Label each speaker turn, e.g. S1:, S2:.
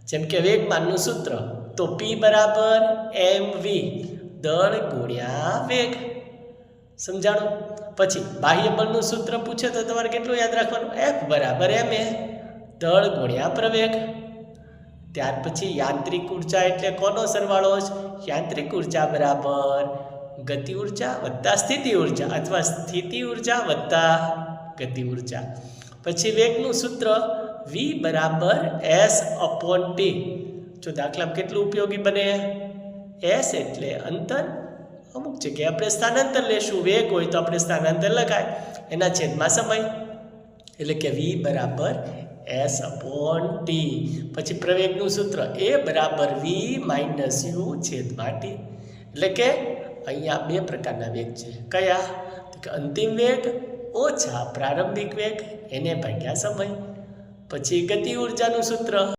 S1: જેમ કે વેગમાનનું સૂત્ર તો P બરાબર mv દળ ગુણ્યા વેગ. સમજાણું? પછી બાહ્ય બળનું સૂત્ર પૂછે તો તમારે કેટલું યાદ રાખવાનું? F બરાબર ma દળ ગુણ્યા પ્રવેગ. ત્યાર પછી યાંત્રિક ઉર્જા એટલે કોનો સરવાળો છે? યાંત્રિક ઉર્જા બરાબર ગતિ ઉર્જા વત્તા સ્થિતિ ઉર્જા અથવા સ્થિતિ ઉર્જા વત્તા ગતિ ઉર્જા. પછી વેગનું સૂત્ર v બરાબર s/t. જો દાખલામાં કેટલું ઉપયોગી બને? s એટલે અંતર, અમુક જગ્યાએ આપણે સ્થાનાંતર લેશું. વેગ હોય તો આપણે સ્થાનાંતર લખાય, એના છેદમાં સમય, એટલે કે v બરાબર s/t. પછી પ્રવેગનું સૂત્ર a બરાબર v - u છેદમાં t. એટલે કે અહીંયા બે પ્રકારના વેગ છે. કયા? તો કે અંતિમ વેગ ઓછા પ્રારંભિક વેગ એને ભાગ્યા સમય. પછી ગતિ ઉર્જાનું સૂત્ર